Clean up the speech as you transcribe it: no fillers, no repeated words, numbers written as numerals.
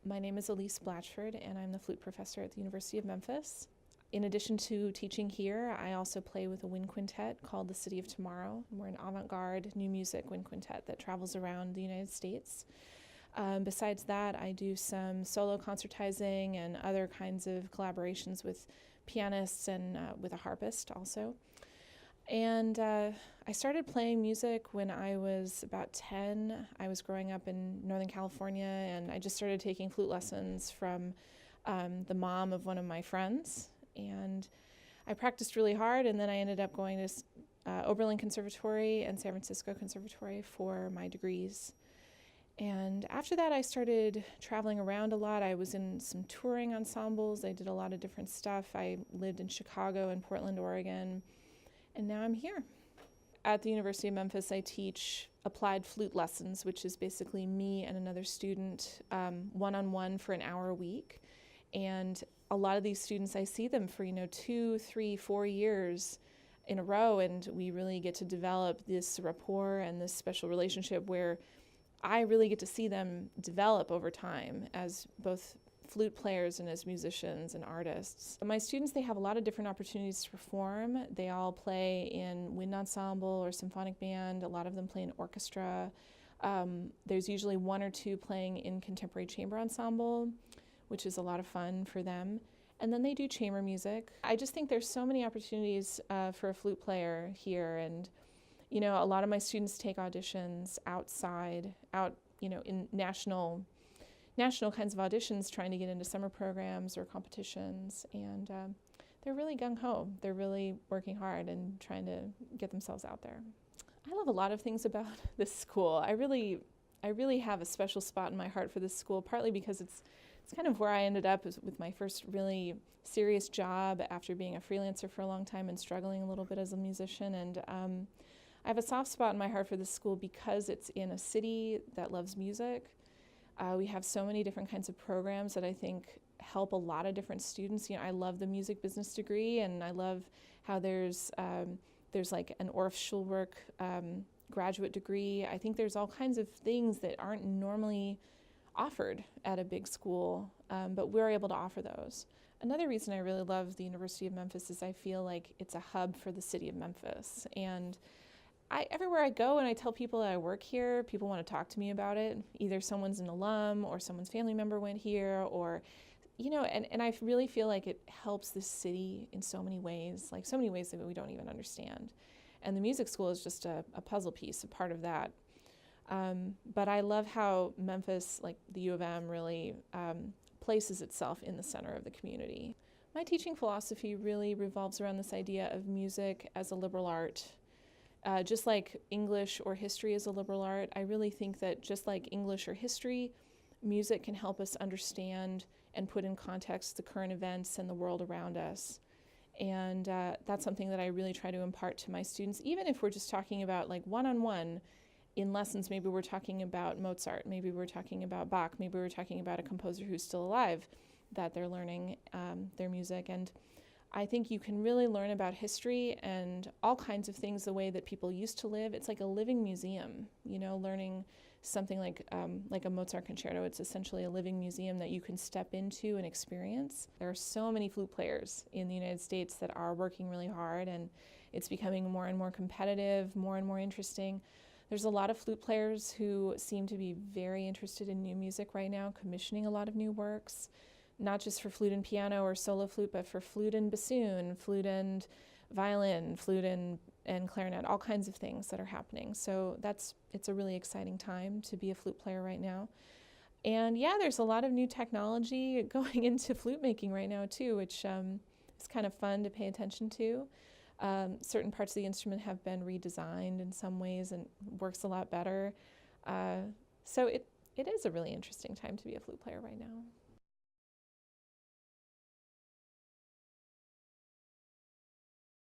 My name is Elise Blatchford, and I'm the flute professor at the University of Memphis. In addition to teaching here, I also play with a wind quintet called the City of Tomorrow. We're an avant-garde new music wind quintet that travels around the United States. Besides that, I do some solo concertizing and other kinds of collaborations with pianists and with a harpist also. And I started playing music when I was about 10. I was growing up in Northern California, and I just started taking flute lessons from the mom of one of my friends. And I practiced really hard, and then I ended up going to Oberlin Conservatory and San Francisco Conservatory for my degrees. And after that, I started traveling around a lot. I was in some touring ensembles. I did a lot of different stuff. I lived in Chicago and Portland, Oregon. And now I'm here. At the University of Memphis, I teach applied flute lessons, which is basically me and another student one-on-one for an hour a week. And a lot of these students, I see them for 2, 3, 4 years in a row, and we really get to develop this rapport and this special relationship where I really get to see them develop over time as both flute players and as musicians and artists. My students, they have a lot of different opportunities to perform. They all play in wind ensemble or symphonic band. A lot of them play in orchestra. There's usually 1 or 2 playing in contemporary chamber ensemble, which is a lot of fun for them. And then they do chamber music. I just think there's so many opportunities for a flute player here. And a lot of my students take auditions out in national kinds of auditions, trying to get into summer programs or competitions, and they're really gung-ho. They're really working hard and trying to get themselves out there. I love a lot of things about this school. I really have a special spot in my heart for this school, partly because it's kind of where I ended up with my first really serious job after being a freelancer for a long time and struggling a little bit as a musician. And I have a soft spot in my heart for this school because it's in a city that loves music. We have so many different kinds of programs that I think help a lot of different students. I love the music business degree, and I love how there's like an Orff Schulwerk graduate degree. I think there's all kinds of things that aren't normally offered at a big school, but we're able to offer those. Another reason I really love the University of Memphis is I feel like it's a hub for the city of Memphis. And everywhere I go and I tell people that I work here, people want to talk to me about it. Either someone's an alum or someone's family member went here, or, and I really feel like it helps the city in so many ways, like so many ways that we don't even understand. And the music school is just a puzzle piece, a part of that. But I love how Memphis, like the U of M, really places itself in the center of the community. My teaching philosophy really revolves around this idea of music as a liberal art. Just like English or history is a liberal art, I really think that just like English or history, music can help us understand and put in context the current events and the world around us. And that's something that I really try to impart to my students, even if we're just talking about like one-on-one in lessons. Maybe we're talking about Mozart, maybe we're talking about Bach, maybe we're talking about a composer who's still alive that they're learning their music. And I think you can really learn about history and all kinds of things the way that people used to live. It's like a living museum, learning something like a Mozart concerto. It's essentially a living museum that you can step into and experience. There are so many flute players in the United States that are working really hard, and it's becoming more and more competitive, more and more interesting. There's a lot of flute players who seem to be very interested in new music right now, commissioning a lot of new works. Not just for flute and piano or solo flute, but for flute and bassoon, flute and violin, flute and clarinet, all kinds of things that are happening. So it's a really exciting time to be a flute player right now. And yeah, there's a lot of new technology going into flute making right now too, which is kind of fun to pay attention to. Certain parts of the instrument have been redesigned in some ways and works a lot better. So it is a really interesting time to be a flute player right now.